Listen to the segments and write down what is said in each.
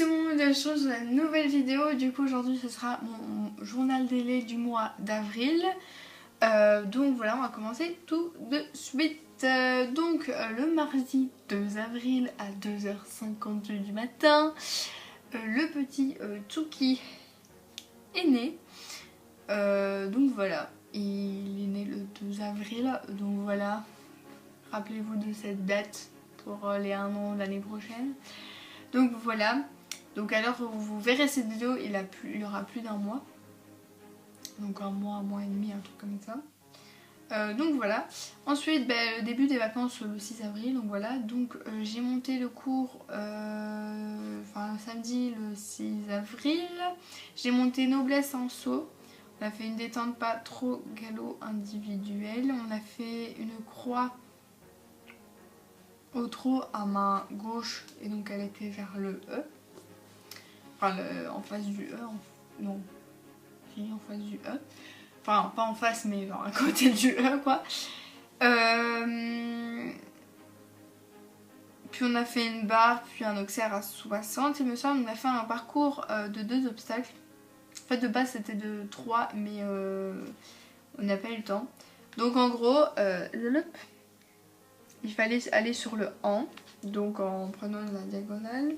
tout le monde, je change la nouvelle vidéo. Du coup aujourd'hui ce sera mon journal délai du mois d'avril. Donc voilà, on va commencer tout de suite. Le mardi 2 avril à 2h52 du matin, le petit Tsuki est né. Donc voilà, il est né le 2 avril. Donc voilà, rappelez-vous de cette date pour les 1 an l'année prochaine. Donc voilà, donc alors vous verrez cette vidéo, il y aura plus d'1 mois. Donc un mois et demi, un truc comme ça. Donc voilà. Ensuite, le début des vacances le 6 avril, donc voilà. Donc j'ai monté le cours, samedi le 6 avril. J'ai monté noblesse en saut. On a fait une détente pas trop galop individuelle. On a fait une croix au trot à main gauche et donc elle était vers le E. Enfin en face du E. Non. Si, en face du E. Enfin pas en face mais genre à côté du E quoi. Puis on a fait une barre, puis un auxerre à 60. Il me semble on a fait un parcours de 2 obstacles. En fait de base c'était de 3 mais on n'a pas eu le temps. Donc en gros, il fallait aller sur le an, donc en prenant la diagonale.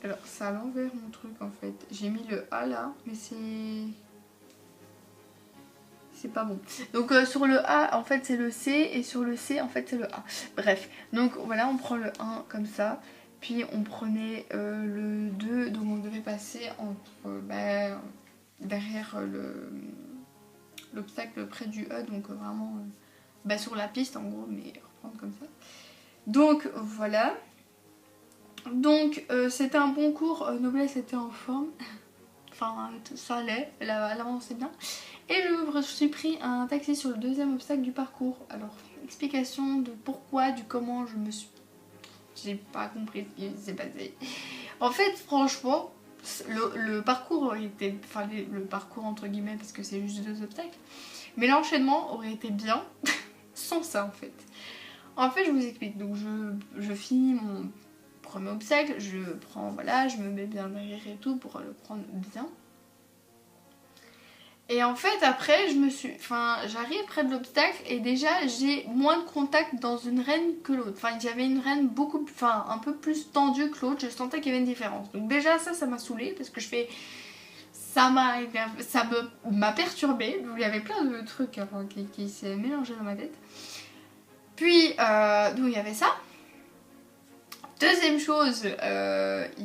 Alors c'est à l'envers mon truc en fait. J'ai mis le A là, mais c'est pas bon. Donc sur le A en fait c'est le C et sur le C en fait c'est le A. Bref, donc voilà on prend le 1 comme ça. Puis on prenait le 2, donc on devait passer entre derrière l'obstacle près du E, donc vraiment sur la piste en gros, mais reprendre comme ça. Donc voilà. Donc c'était un bon cours, Noblesse était en forme. Enfin ça allait, elle avançait bien. Et je me suis pris un taxi sur le 2e obstacle du parcours. Alors explication de pourquoi, du comment j'ai pas compris ce qui s'est passé. En fait franchement le parcours aurait été, le parcours entre guillemets parce que c'est juste 2 obstacles, mais l'enchaînement aurait été bien sans ça en fait. En fait je vous explique, donc je finis mon premier obstacle, je me mets bien derrière et tout pour le prendre bien. Et en fait après j'arrive près de l'obstacle et déjà j'ai moins de contact dans une reine que l'autre. Enfin il y avait une reine un peu plus tendue que l'autre, je sentais qu'il y avait une différence. Donc déjà ça m'a saoulée parce que ça m'a perturbée. Donc il y avait plein de trucs qui s'est mélangé dans ma tête. Puis donc il y avait ça. Deuxième chose,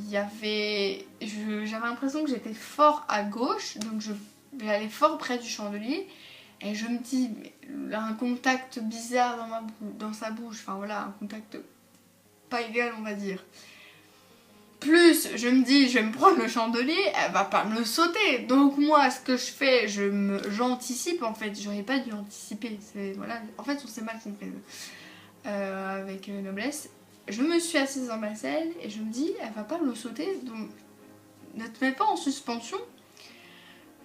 j'avais l'impression que j'étais fort à gauche, donc j'allais fort près du chandelier et je me dis, mais un contact bizarre dans sa bouche, enfin voilà, un contact pas égal on va dire. Plus je me dis, je vais me prendre le chandelier, elle va pas me le sauter. Donc moi ce que je fais, j'anticipe en fait, j'aurais pas dû anticiper. Voilà. En fait on s'est mal compris avec Noblesse. Je me suis assise dans ma selle et je me dis, elle va pas me le sauter, donc ne te mets pas en suspension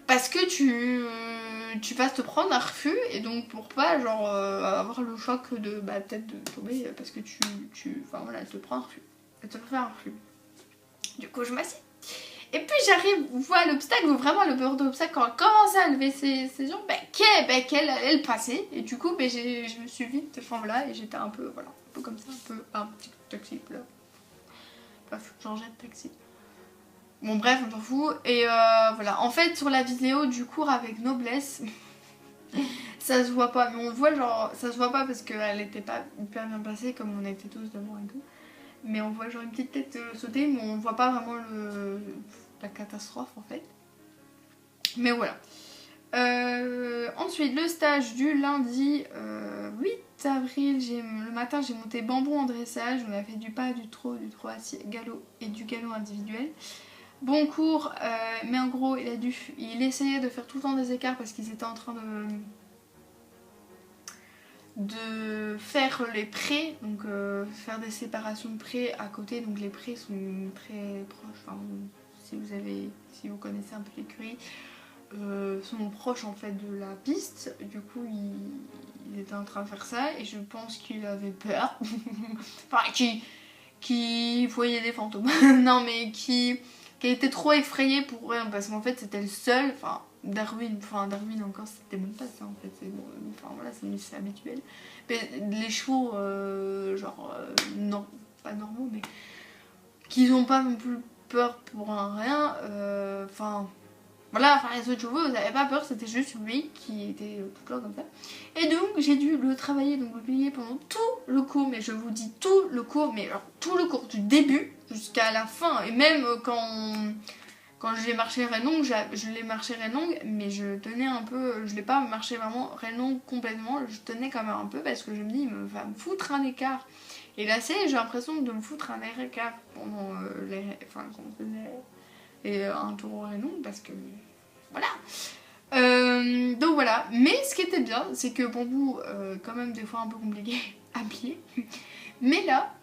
parce que tu vas te prendre un refus et donc pour pas avoir le choc de peut-être de tomber parce que elle te prend un refus. Elle te fait un refus. Du coup je m'assieds. Et puis j'arrive, voir l'obstacle, où vraiment le bord de l'obstacle, quand elle commençait à lever ses jambes, qu'elle allait le passer. Et du coup je me suis vite, et j'étais un peu comme ça, un petit taxi là. Bref, changer de taxi. Bon bref, on s'en fout. Et voilà, en fait sur la vidéo du cours avec Noblesse, ça se voit pas, mais on voit ça se voit pas parce qu'elle était pas hyper bien passée comme on était tous devant et tout. Mais on voit une petite tête sauter, mais on voit pas vraiment la catastrophe en fait. Mais voilà. Ensuite, le stage du lundi 8 avril, le matin j'ai monté bambou en dressage, on a fait du pas, du trot assis, galop et du galop individuel. Bon cours, mais en gros il essayait de faire tout le temps des écarts parce qu'ils étaient en train de faire les prés, donc faire des séparations de prés à côté, donc les prés sont très proches, si vous connaissez un peu l'écurie, sont proches en fait de la piste. Du coup il était en train de faire ça et je pense qu'il avait peur, qui voyait des fantômes. Non mais qui était trop effrayé pour rien parce qu'en fait c'était le seul, enfin Darwin encore c'était même pas ça en fait, enfin voilà c'est habituel. Mais les chevaux non, pas normaux mais qui ont pas non plus peur pour un rien, enfin voilà, enfin les autres chevaux ils avaient pas peur, c'était juste lui qui était tout le temps comme ça. Et donc j'ai dû le travailler, donc le plier pendant tout le cours, mais je vous dis tout le cours, mais alors tout le cours du début jusqu'à la fin, et même quand je l'ai marché reine longue, je l'ai marché reine longue, mais je tenais un peu, je l'ai pas marché vraiment reine longue complètement, je tenais quand même un peu parce que je me dis il va me foutre un écart. Et là j'ai l'impression de me foutre un écart pendant quand on faisait un tour reine longue parce que voilà. Donc voilà, mais ce qui était bien, c'est que Bambou, quand même des fois un peu compliqué à plier, mais là,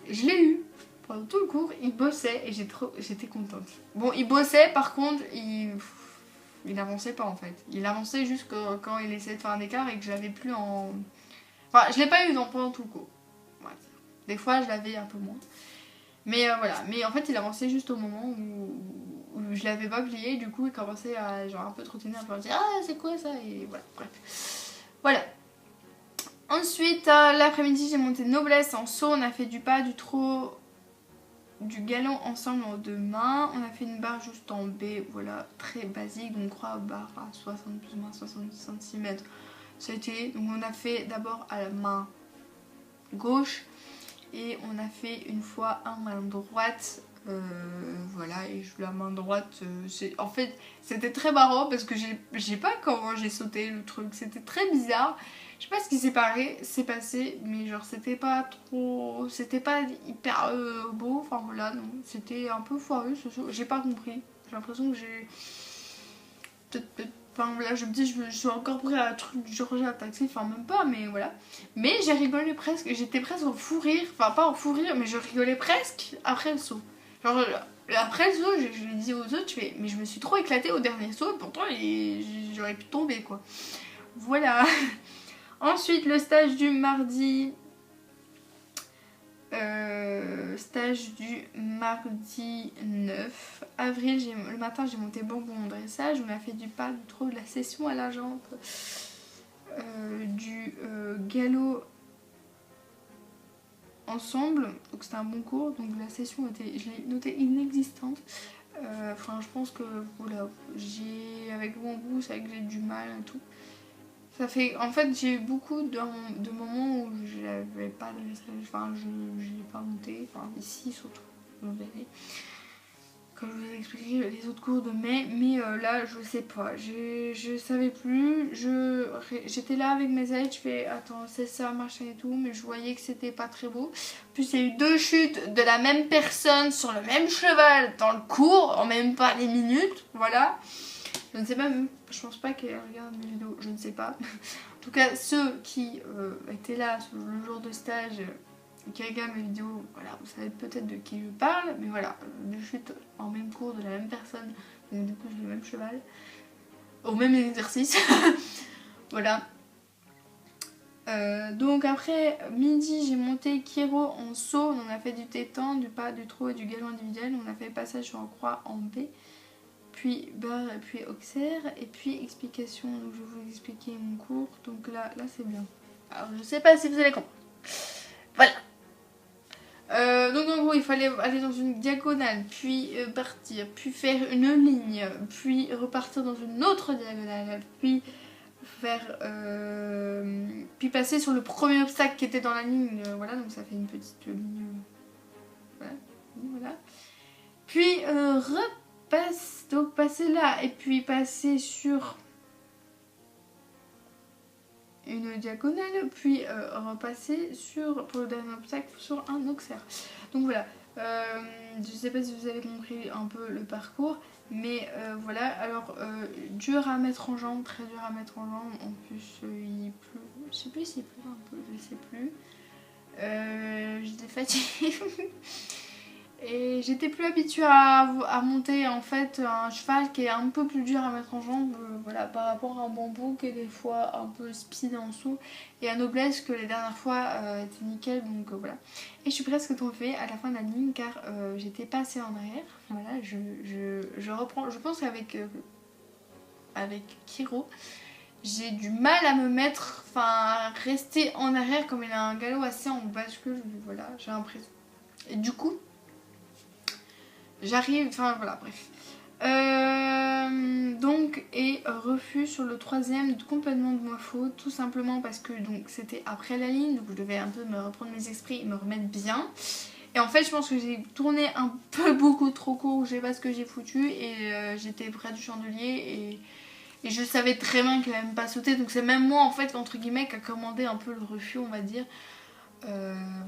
je l'ai eu pendant tout le cours, il bossait et j'étais contente. Bon, il bossait, par contre, il avançait pas en fait. Il avançait juste quand il essayait de faire un écart et que je l'avais plus en... Enfin, je l'ai pas eu pendant tout le cours. Ouais. Des fois, je l'avais un peu moins. Mais voilà, mais en fait, il avançait juste au moment où je l'avais pas plié, du coup il commençait à genre un peu trottiner, un peu à dire ah c'est quoi ça, et voilà, bref. Voilà. Ensuite, l'après-midi j'ai monté noblesse en saut, on a fait du pas, du trot, du galop ensemble en 2 mains, on a fait une barre juste en B, voilà, très basique, donc croix barre à 60 plus ou moins 60 cm. C'était, donc on a fait d'abord à la main gauche, et on a fait une fois à main droite. Voilà, et la main droite, en fait c'était très marrant parce que j'ai pas comment j'ai sauté le truc, c'était très bizarre, je sais pas ce qui s'est passé, mais genre c'était pas hyper beau, enfin voilà, non, c'était un peu foireux, j'ai pas compris, j'ai l'impression que j'ai peut-être enfin voilà, je me dis je suis encore prêt à un truc du genre j'ai un taxi, enfin même pas, mais voilà. Mais j'ai rigolé presque, j'étais presque en fou rire, enfin pas en fou rire, mais je rigolais presque après le saut. Genre après le saut, je l'ai dit aux autres, mais je me suis trop éclatée au dernier saut, et pourtant j'aurais pu tomber quoi. Voilà. Ensuite le stage du mardi. Stage du mardi 9 avril, le matin j'ai monté Bambou en dressage, on a fait du pas, du trot, de la session à la jambe, du galop ensemble, donc c'était un bon cours, donc la session était, je l'ai notée inexistante. Enfin je pense que voilà, avec Bambou c'est vrai que j'ai du mal et tout. Ça fait, en fait j'ai eu beaucoup de moments où je n'avais pas de dressage, enfin je n'ai pas monté, enfin ici surtout, vous verrez. Comme je vous ai expliqué les autres cours de mai, mais là je sais pas, je savais plus, j'étais là avec mes aides, je fais attends c'est ça machin et tout, mais je voyais que c'était pas très beau. Puis il y a eu 2 chutes de la même personne sur le même cheval dans le cours, en même pas les minutes, voilà. Je ne sais pas, je pense pas qu'elle regarde mes vidéos, je ne sais pas. En tout cas, ceux qui étaient là le jour de stage, qui regardent mes vidéos, voilà, vous savez peut-être de qui je parle, mais voilà, je suis en même cours de la même personne, donc du coup j'ai le même cheval, au même exercice. Voilà. Donc après midi j'ai monté Kiro en saut, on a fait du tétan, du pas, du trot et du galop individuel, on a fait passage sur en croix en B. Puis barre, et puis auxerre, et puis explication, donc je vais vous expliquer mon cours, donc là c'est bien. Alors je sais pas si vous allez comprendre. Voilà. Donc en gros il fallait aller dans une diagonale, puis partir, puis faire une ligne, puis repartir dans une autre diagonale, puis faire puis passer sur le premier obstacle qui était dans la ligne, voilà, donc ça fait une petite ligne, voilà. Puis donc passer là et puis passer sur une diagonale, puis repasser pour le dernier obstacle sur un auxerre. Donc voilà, je sais pas si vous avez compris un peu le parcours, mais voilà, alors dur à mettre en jambe, très dur à mettre en jambe, en plus il pleut, je sais plus s'il pleut un peu, je sais plus, j'étais fatiguée. Et j'étais plus habituée à monter en fait un cheval qui est un peu plus dur à mettre en jambe, voilà, par rapport à un bambou qui est des fois un peu speed en dessous et à noblesse que les dernières fois était nickel, donc voilà. Et je suis presque tombée à la fin de la ligne car j'étais pas assez en arrière. Voilà, je reprends, je pense qu'avec avec Kiro, j'ai du mal à me mettre, enfin à rester en arrière comme il a un galop assez en bascule, voilà, j'ai l'impression. Et du coup, j'arrive, enfin voilà, bref. Donc, et refus sur le troisième, complètement de ma faute, tout simplement parce que donc c'était après la ligne, donc je devais un peu me reprendre mes esprits et me remettre bien. Et en fait, je pense que j'ai tourné un peu beaucoup trop court, je sais pas ce que j'ai foutu, et j'étais près du chandelier, et je savais très bien qu'il allait même pas sauter, donc c'est même moi en fait, entre guillemets, qui a commandé un peu le refus, on va dire.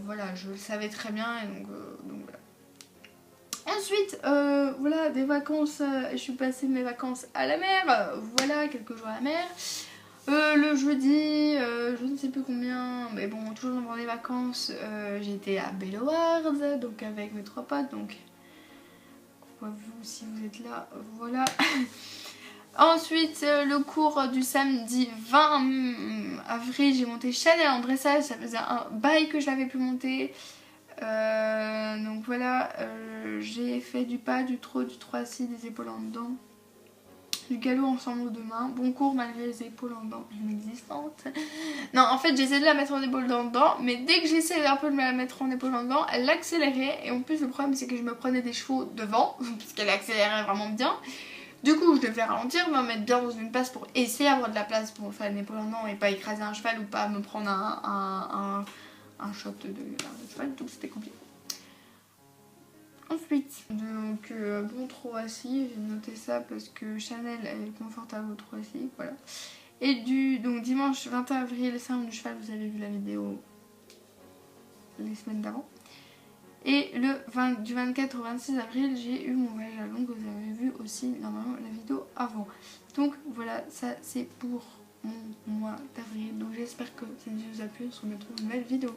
Voilà, je le savais très bien, et donc voilà. Ensuite, voilà, des vacances, je suis passée mes vacances à la mer, voilà, quelques jours à la mer. Le jeudi, je ne sais plus combien, mais bon, toujours pendant les vacances, j'étais à Bellewaerde, donc avec mes 3 potes, donc vous, si vous êtes là, voilà. Ensuite, le cours du samedi 20 avril, j'ai monté Chanel en dressage, ça faisait un bail que je l'avais pu monter. Donc voilà, j'ai fait du pas, du trot, du 3-6, des épaules en dedans, du galop ensemble aux 2 mains. Bon cours malgré les épaules en dedans inexistantes. Non, en fait j'essaie de la mettre en épaule en dedans, mais dès que j'essaie un peu de la mettre en épaule en dedans, elle accélérait. Et en plus le problème c'est que je me prenais des chevaux devant, parce qu'elle accélérait vraiment bien. Du coup je devais ralentir, me mettre bien dans une place pour essayer d'avoir de la place pour faire une épaule en dedans et pas écraser un cheval ou pas me prendre un shot de cheval, donc c'était compliqué. Ensuite, donc bon trop assis, j'ai noté ça parce que Chanel elle est confortable au trop assis, voilà. Et donc dimanche 21 avril, salon du cheval, vous avez vu la vidéo les semaines d'avant. Et du 24 au 26 avril, j'ai eu mon voyage à Londres, vous avez vu aussi normalement la vidéo avant. Donc voilà, ça c'est pour mon mois d'avril. Donc j'espère que cette vidéo vous a plu, on se remettra dans une nouvelle vidéo.